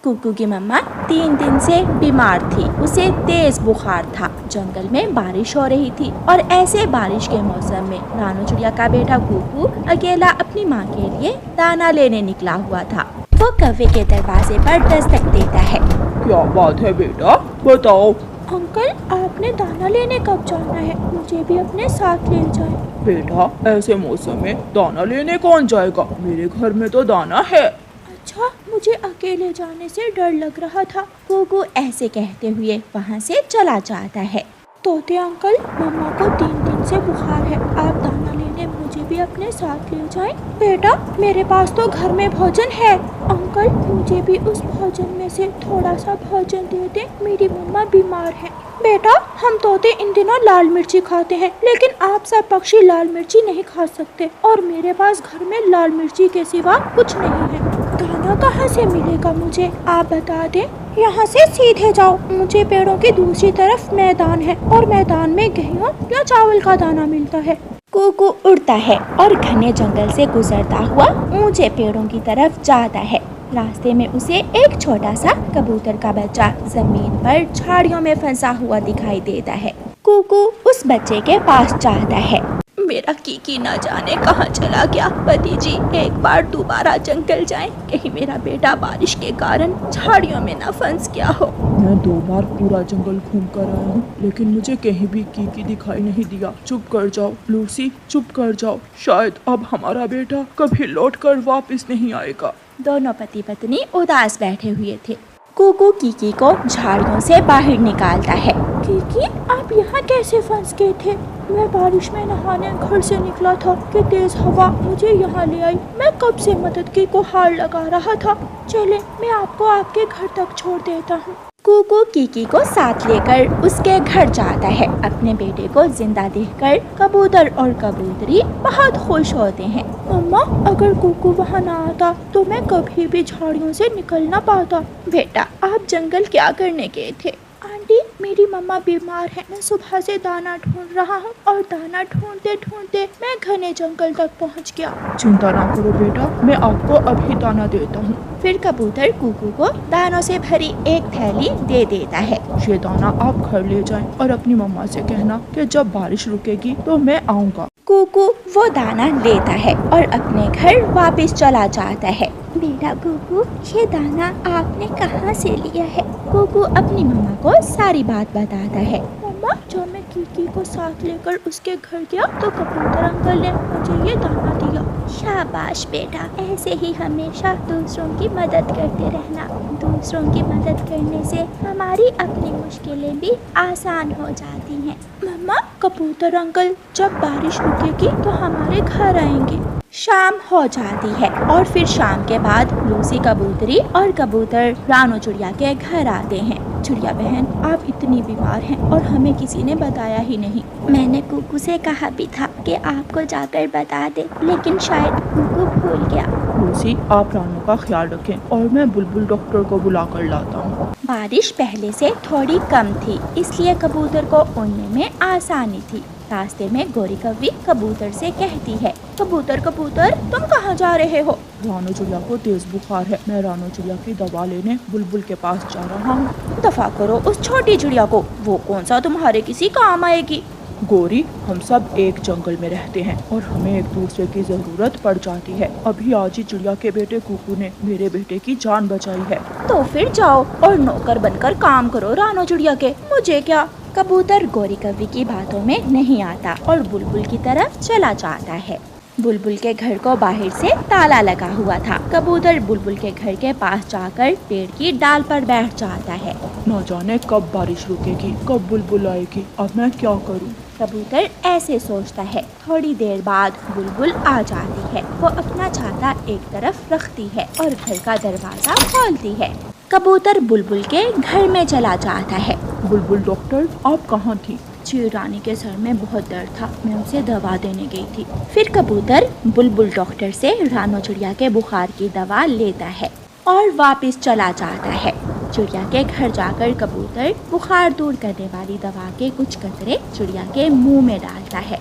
कुकू की मम्मा 3 दिन से बीमार थी। उसे तेज बुखार था। जंगल में बारिश हो रही थी और ऐसे बारिश के मौसम में रानू चिड़िया का बेटा कुकू अकेला अपनी माँ के लिए दाना लेने निकला हुआ था। वो कौवे के दरवाजे पर दस्तक देता है। क्या बात है बेटा, बताओ। अंकल, आपने दाना लेने कब जाना है? मुझे भी अपने साथ ले जाए। बेटा, ऐसे मौसम में दाना लेने कौन जाएगा? मेरे घर में तो दाना है। अच्छा, मुझे अकेले जाने से डर लग रहा था। कुकू ऐसे कहते हुए वहाँ से चला जाता है। तोते अंकल, मम्मा को 3 दिन से बुखार है। आप दाना लेने मुझे भी अपने साथ ले जाएं। बेटा, मेरे पास तो घर में भोजन है। अंकल, मुझे भी उस भोजन में से थोड़ा सा भोजन दे दें। मेरी मम्मा बीमार है। बेटा, हम तोते इन दिनों लाल मिर्ची खाते हैं, लेकिन आप सब पक्षी लाल मिर्ची नहीं खा सकते और मेरे पास घर में लाल मिर्ची के सिवा कुछ नहीं है। दाना कहाँ से मिलेगा मुझे, आप बता दें। यहाँ से सीधे जाओ, मुझे पेड़ों की दूसरी तरफ मैदान है और मैदान में गेहूँ या चावल का दाना मिलता है। कुकू उड़ता है और घने जंगल से गुजरता हुआ ऊंचे पेड़ों की तरफ जाता है। रास्ते में उसे एक छोटा सा कबूतर का बच्चा जमीन पर झाड़ियों में फंसा हुआ दिखाई देता है। कुकू उस बच्चे के पास जाता है। मेरा कीकी न जाने कहाँ चला गया। पति जी, एक बार दोबारा जंगल जाएं, कहीं मेरा बेटा बारिश के कारण झाड़ियों में न फंस गया हो। मैं 2 बार पूरा जंगल घूम कर आया हूँ, लेकिन मुझे कहीं भी कीकी दिखाई नहीं दिया। चुप कर जाओ लूसी, चुप कर जाओ। शायद अब हमारा बेटा कभी लौट कर वापिस नहीं आएगा। दोनों पति पत्नी उदास बैठे हुए थे। कुकू कीकी को झाड़ियों से बाहर निकालता है। कीकी, आप यहाँ कैसे फंस गए थे? मैं बारिश में नहाने घर से निकला था कि तेज हवा मुझे यहाँ ले आई। मैं कब से मदद की गुहार लगा रहा था। चले, मैं आपको आपके घर तक छोड़ देता हूँ। कुकू कीकी को साथ लेकर उसके घर जाता है। अपने बेटे को जिंदा देखकर कबूतर और कबूतरी बहुत खुश होते हैं। मम्मा, अगर कुकू वहाँ ना आता तो मैं कभी भी झाड़ियों से निकल ना पाता। बेटा, आप जंगल क्या करने गए थे? आंटी, मेरी मम्मा बीमार है। मैं सुबह से दाना ढूंढ रहा हूँ और दाना ढूंढते ढूंढते मैं घने जंगल तक पहुँच गया। चिंता ना करो बेटा, मैं आपको अभी दाना देता हूँ। फिर कबूतर कुकू को दानों से भरी एक थैली दे देता है। ये दाना आप घर ले जाएं और अपनी मम्मा से कहना कि जब बारिश रुकेगी तो मैं आऊँगा। कुकू वो दाना लेता है और अपने घर वापस चला जाता है। बेटा कुकू, ये दाना आपने कहाँ से लिया है? कुकू अपनी मम्मा को सारी बात बताता है। मम्मा, जब मैं कीकी को साथ लेकर उसके घर गया तो कबूतर अंकल ने मुझे ये दाना दिया। शाबाश बेटा, ऐसे ही हमेशा दूसरों की मदद करते रहना। दूसरों की मदद करने से हमारी अपनी मुश्किलें भी आसान हो जाती हैं। मम्मा, कबूतर अंकल जब बारिश रुकेगी तो हमारे घर आएंगे। शाम हो जाती है और फिर शाम के बाद लूसी कबूतरी और कबूतर रानू चिड़िया के घर आते हैं। चिड़िया बहन, आप इतनी बीमार हैं और हमें किसी ने बताया ही नहीं। मैंने कुकू से कहा भी था कि आपको जाकर बता दे, लेकिन शायद कुकू भूल गया। लूसी, आप रानू का ख्याल रखें और मैं बुलबुल डॉक्टर को बुला कर लाता हूँ। बारिश पहले से थोड़ी कम थी, इसलिए कबूतर को उड़ने में आसानी थी। रास्ते में गोरी कौवी कबूतर से कहती है, कबूतर कबूतर, तुम कहाँ जा रहे हो? रानू चिड़िया को तेज बुखार है। मैं रानू चिड़िया की दवा लेने बुलबुल के पास जा रहा हूँ। दफा करो उस छोटी चिड़िया को, वो कौन सा तुम्हारे किसी काम आएगी। गोरी, हम सब एक जंगल में रहते हैं और हमें एक दूसरे की जरूरत पड़ जाती है। अभी आज ही चिड़िया के बेटे कुकू ने मेरे बेटे की जान बचाई है। तो फिर जाओ और नौकर बनकर काम करो रानू चिड़िया के, मुझे क्या। कबूतर गोरी कौवी की बातों में नहीं आता और बुलबुल की तरफ चला जाता है। बुलबुल के घर को बाहर से ताला लगा हुआ था। कबूतर बुलबुल के घर के पास जाकर पेड़ की डाल पर बैठ जाता है। न जाने कब बारिश रुकेगी, कब बुलबुल आएगी, अब मैं क्या करूं? कबूतर ऐसे सोचता है। थोड़ी देर बाद बुलबुल आ जाती है। वो अपना छाता एक तरफ रखती है और घर का दरवाजा खोलती है। कबूतर बुलबुल के घर में चला जाता है। बुलबुल डॉक्टर, आप कहाँ थी? चिड़ रानी के सर में बहुत दर्द था, मैं उसे दवा देने गई थी। फिर कबूतर बुलबुल डॉक्टर से रानू चिड़िया के बुखार की दवा लेता है और वापस चला जाता है। चिड़िया के घर जाकर कबूतर बुखार दूर करने वाली दवा के कुछ कतरे चिड़िया के मुंह में डालता है।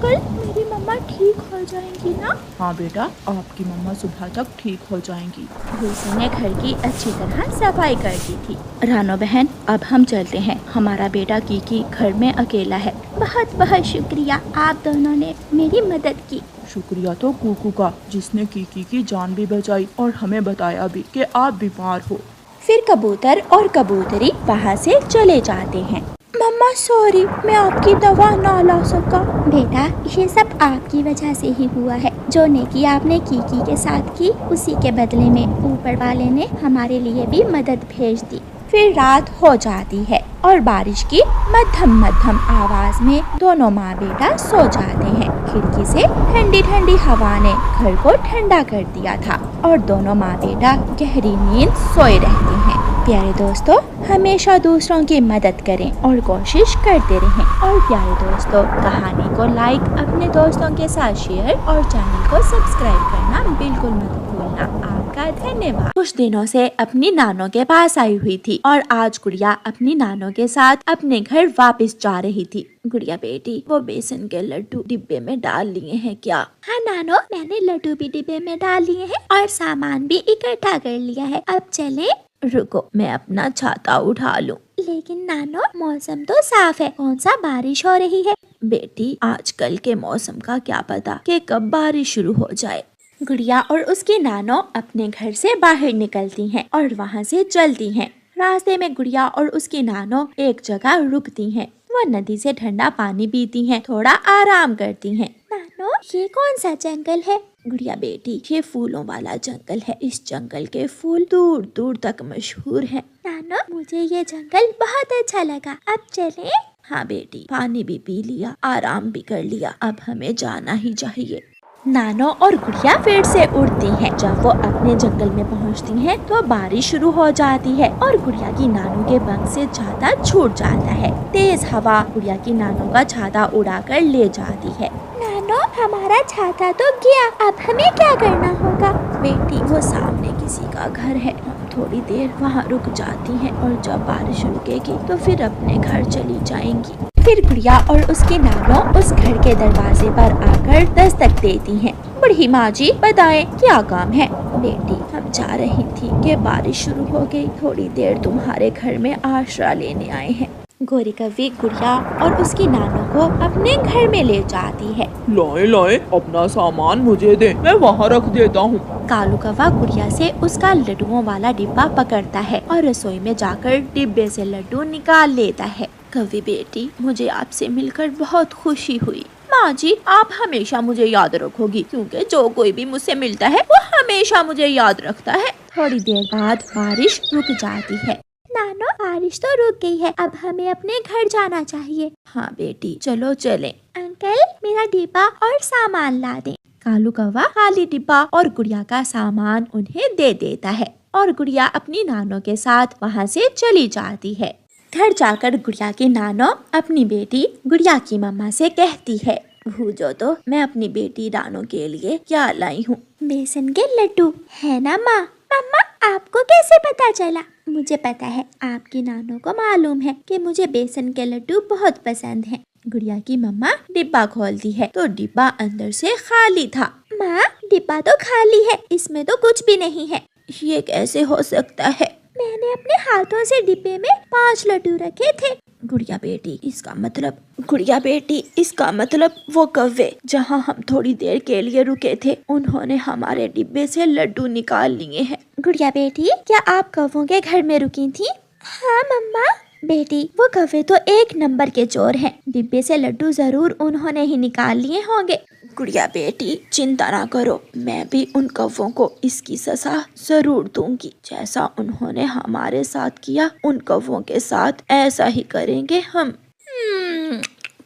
अंकल, मेरी मम्मा ठीक हो जाएंगी ना? हाँ बेटा, आपकी मम्मा सुबह तक ठीक हो जाएंगी। भूसी ने घर की अच्छी तरह सफाई कर दी थी। रानो बहन, अब हम चलते हैं, हमारा बेटा कीकी घर में अकेला है। बहुत बहुत शुक्रिया, आप दोनों ने मेरी मदद की। शुक्रिया तो कुकू का, जिसने कीकी की जान भी बचाई और हमें बताया भी कि आप बीमार हो। फिर कबूतर और कबूतरी वहाँ से चले जाते हैं। मम्मा सॉरी, मैं आपकी दवा ना ला सका। बेटा, ये सब आपकी वजह से ही हुआ है। जो नेकी आपने कीकी के साथ की, उसी के बदले में ऊपर वाले ने हमारे लिए भी मदद भेज दी। फिर रात हो जाती है और बारिश की मध्यम मध्यम आवाज में दोनों माँ बेटा सो जाते हैं। खिड़की से ठंडी ठंडी हवा ने घर को ठंडा कर दिया था और दोनों माँ बेटा गहरी नींद सोए रहते हैं। प्यारे दोस्तों, हमेशा दूसरों की मदद करें और कोशिश करते रहें। और प्यारे दोस्तों, कहानी को लाइक, अपने दोस्तों के साथ शेयर और चैनल को सब्सक्राइब करना बिल्कुल मत भूलना। आपका धन्यवाद। कुछ दिनों से अपनी नानों के पास आई हुई थी और आज गुड़िया अपनी नानों के साथ अपने घर वापस जा रही थी। गुड़िया बेटी, वो बेसन के लड्डू डिब्बे में डाल लिए हैं क्या? हाँ नानो, मैंने लड्डू भी डिब्बे में डाल लिए हैं और सामान भी इकट्ठा कर लिया है। अब चले? रुको, मैं अपना छाता उठा लूं। लेकिन नानो, मौसम तो साफ है, कौन सा बारिश हो रही है? बेटी, आजकल के मौसम का क्या पता कि कब बारिश शुरू हो जाए। गुड़िया और उसकी नानो अपने घर से बाहर निकलती हैं और वहाँ से चलती हैं। रास्ते में गुड़िया और उसकी नानो एक जगह रुकती हैं। वो नदी से ठंडा पानी पीती हैं, थोड़ा आराम करती हैं। नानो, ये कौन सा जंगल है? गुड़िया बेटी, ये फूलों वाला जंगल है। इस जंगल के फूल दूर दूर तक मशहूर हैं। नानो, मुझे ये जंगल बहुत अच्छा लगा, अब चलें? हाँ बेटी, पानी भी पी लिया, आराम भी कर लिया, अब हमें जाना ही चाहिए। नानो और गुड़िया फिर से उड़ती हैं। जब वो अपने जंगल में पहुंचती हैं, तो बारिश शुरू हो जाती है और गुड़िया की नानो के पंख से छाता छूट जाता है। तेज हवा गुड़िया की नानो का छाता उड़ाकर ले जाती है। नानो, हमारा छाता तो गया, अब हमें क्या करना होगा? बेटी, वो सामने किसी का घर है, हम थोड़ी देर वहाँ रुक जाती हैं और जब बारिश रुकेगी तो फिर अपने घर चली जाएंगी। फिर गुड़िया और उसकी नानो उस घर के दरवाजे पर आकर दस्तक देती हैं। बूढ़ी माँ जी, बताएं क्या काम है? बेटी, हम जा रही थी कि बारिश शुरू हो गई, थोड़ी देर तुम्हारे घर में आश्रय लेने आए हैं। गोरी कव्वी गुड़िया और उसकी नानो को अपने घर में ले जाती है। लाए लाए, अपना सामान मुझे दे, मैं वहाँ रख देता हूँ। कालू कौवा गुड़िया से उसका लड्डुओं वाला डिब्बा पकड़ता है और रसोई में जाकर डिब्बे से लड्डू निकाल लेता है। कव्वी बेटी, मुझे आपसे मिलकर बहुत खुशी हुई। माँ जी, आप हमेशा मुझे याद रखोगी, क्योंकि जो कोई भी मुझसे मिलता है वो हमेशा मुझे याद रखता है। थोड़ी देर बाद बारिश रुक जाती है। नानो, बारिश तो रुक गई है, अब हमें अपने घर जाना चाहिए। हाँ बेटी, चलो चलें। अंकल, मेरा डिब्बा और सामान ला दें। कालू कौवा खाली डिब्बा और गुड़िया का सामान उन्हें दे देता है और गुड़िया अपनी नानो के साथ वहाँ से चली जाती है। घर जाकर गुड़िया की नानो अपनी बेटी गुड़िया की मम्मा से कहती है, भूजो तो, मैं अपनी बेटी रानो के लिए क्या लाई हूँ? बेसन के लड्डू, है ना माँ? मम्मा, आपको कैसे पता चला? मुझे पता है, आपकी नानो को मालूम है कि मुझे बेसन के लड्डू बहुत पसंद हैं। गुड़िया की मम्मा डिब्बा खोलती है तो डिब्बा अंदर से खाली था। माँ, डिब्बा तो खाली है, इसमें तो कुछ भी नहीं है। ये कैसे हो सकता है? मैंने अपने हाथों से डिब्बे में 5 लड्डू रखे थे। गुड़िया बेटी, इसका मतलब वो कौवे जहाँ हम थोड़ी देर के लिए रुके थे, उन्होंने हमारे डिब्बे से लड्डू निकाल लिए हैं। गुड़िया बेटी, क्या आप कौवों के घर में रुकी थी? हाँ मम्मा। बेटी, वो कौवे तो 1 नंबर के चोर हैं, डिब्बे से लड्डू जरूर उन्होंने ही निकाल लिए होंगे। गुड़िया बेटी, चिंता ना करो, मैं भी उन कौवों को इसकी सजा जरूर दूंगी। जैसा उन्होंने हमारे साथ किया, उन कौवों के साथ ऐसा ही करेंगे हम।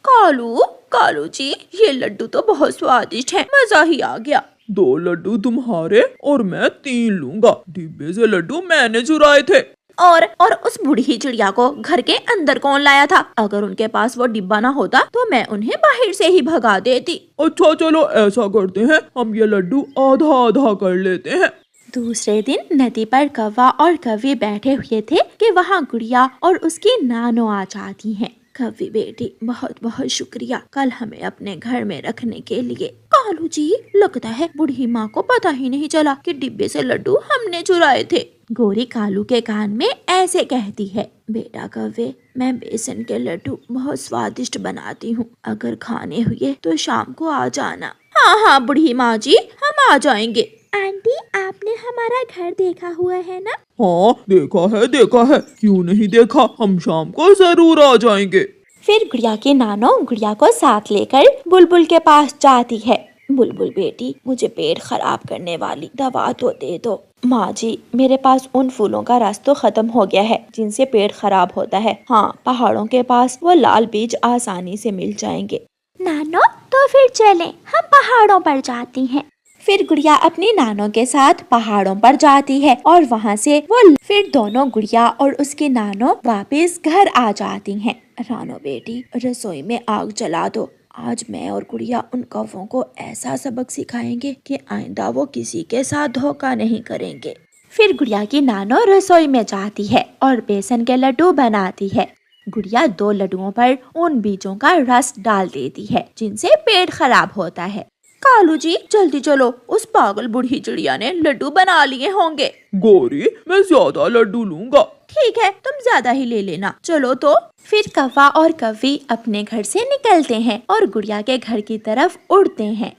कालू जी, ये लड्डू तो बहुत स्वादिष्ट है, मजा ही आ गया। 2 लड्डू तुम्हारे और मैं 3 लूंगा, डिब्बे से लड्डू मैंने चुराए थे। और उस बूढ़ी चिड़िया को घर के अंदर कौन लाया था? अगर उनके पास वो डिब्बा ना होता तो मैं उन्हें बाहर से ही भगा देती। अच्छा चलो ऐसा करते हैं, हम ये लड्डू आधा आधा कर लेते हैं। दूसरे दिन नदी पर कौवा और कौवी बैठे हुए थे कि वहाँ गुड़िया और उसकी नानो आ जाती हैं। कवि बेटी बहुत बहुत शुक्रिया कल हमें अपने घर में रखने के लिए। कालू जी, लगता है बूढ़ी माँ को पता ही नहीं चला कि डिब्बे से लड्डू हमने चुराए थे। गोरी कालू के कान में ऐसे कहती है, बेटा कव्वे, मैं बेसन के लड्डू बहुत स्वादिष्ट बनाती हूँ, अगर खाने हुए तो शाम को आ जाना। हाँ हाँ बूढ़ी माँ जी, हम आ जाएंगे। आंटी, आपने हमारा घर देखा हुआ है ना? हाँ देखा है, क्यों नहीं देखा, हम शाम को जरूर आ जाएंगे। फिर गुड़िया की नानो गुड़िया को साथ लेकर बुलबुल के पास जाती है। बुलबुल बेटी, मुझे पेट खराब करने वाली दवा तो दे दो। माँ जी, मेरे पास उन फूलों का रस तो खत्म हो गया है जिनसे पेट खराब होता है। हाँ, पहाड़ों के पास वो लाल बीज आसानी से मिल जाएंगे। नानो, तो फिर चलें, हम पहाड़ों पर जाती हैं। फिर गुड़िया अपनी नानो के साथ पहाड़ों पर जाती है और वहाँ से वो फिर दोनों गुड़िया और उसकी नानो वापस घर आ जाती हैं। रानो बेटी, रसोई में आग जला दो। आज मैं और गुड़िया उन कौवों को ऐसा सबक सिखाएंगे कि आइंदा वो किसी के साथ धोखा नहीं करेंगे। फिर गुड़िया की नानो रसोई में जाती है और बेसन के लड्डू बनाती है। गुड़िया 2 लड्डुओं पर उन बीजों का रस डाल देती है जिनसे पेट खराब होता है। कालू जी, जल्दी चलो, उस पागल बूढ़ी चिड़िया ने लड्डू बना लिए होंगे। गोरी, मैं ज्यादा लड्डू लूंगा। ठीक है, तुम ज्यादा ही ले लेना। चलो तो। फिर कौवा और कव्वी अपने घर से निकलते हैं और गुड़िया के घर की तरफ उड़ते हैं।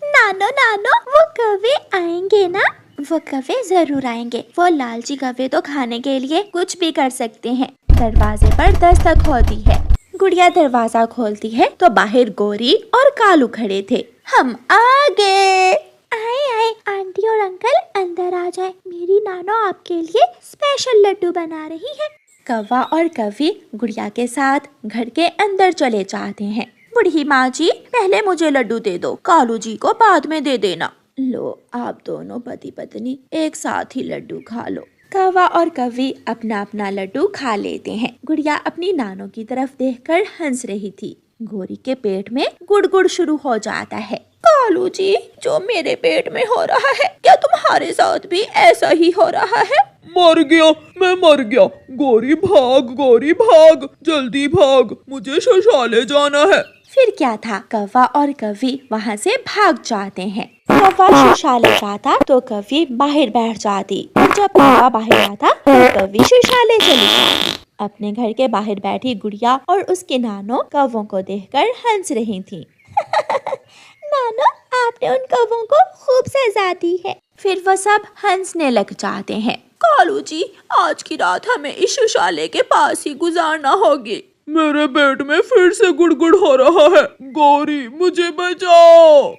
नानो नानो, वो कौवे आएंगे ना? वो कौवे जरूर आएंगे। वो लालची कौवे तो खाने के लिए कुछ भी कर सकते हैं। दरवाजे पर दस्तक होती है। गुड़िया दरवाजा खोलती है तो बाहर गोरी और कालू खड़े थे। हम आ गए। आए आंटी और अंकल, अंदर आ जाए, मेरी नानो आपके लिए स्पेशल लड्डू बना रही है। कौवा और कव्वी गुड़िया के साथ घर के अंदर चले जाते हैं। बूढ़ी माँ जी, पहले मुझे लड्डू दे दो, कालू जी को बाद में दे देना। लो, आप दोनों पति पत्नी एक साथ ही लड्डू खा लो। कौवा और कव्वी अपना अपना लड्डू खा लेते हैं। गुड़िया अपनी नानो की तरफ देखकर हंस रही थी। गोरी के पेट में गुड़गुड़ शुरू हो जाता है। कालू जी, जो मेरे पेट में हो रहा है, क्या तुम्हारे साथ भी ऐसा ही हो रहा है? मर गया, मैं मर गया। गोरी भाग, जल्दी भाग, मुझे शौचालय जाना है। फिर क्या था, कौवा और कव्वी वहाँ से भाग जाते हैं। कौवा शौचालय जाता तो कव्वी बाहर बैठ जाती और जब कौवा बाहर आता तो कव्वी शौचालय चली जाती। अपने घर के बाहर बैठी गुड़िया और उसके नानो कौवों को देखकर हंस रही थी। नानो, आपने उन कौवों को खूब सजा दी है। फिर वो सब हंसने लग जाते हैं। कालू जी, आज की रात हमें इस शौचालय के पास ही गुजारना होगी। मेरे पेट में फिर से गुड़गुड़ हो रहा है। गौरी, मुझे बचाओ।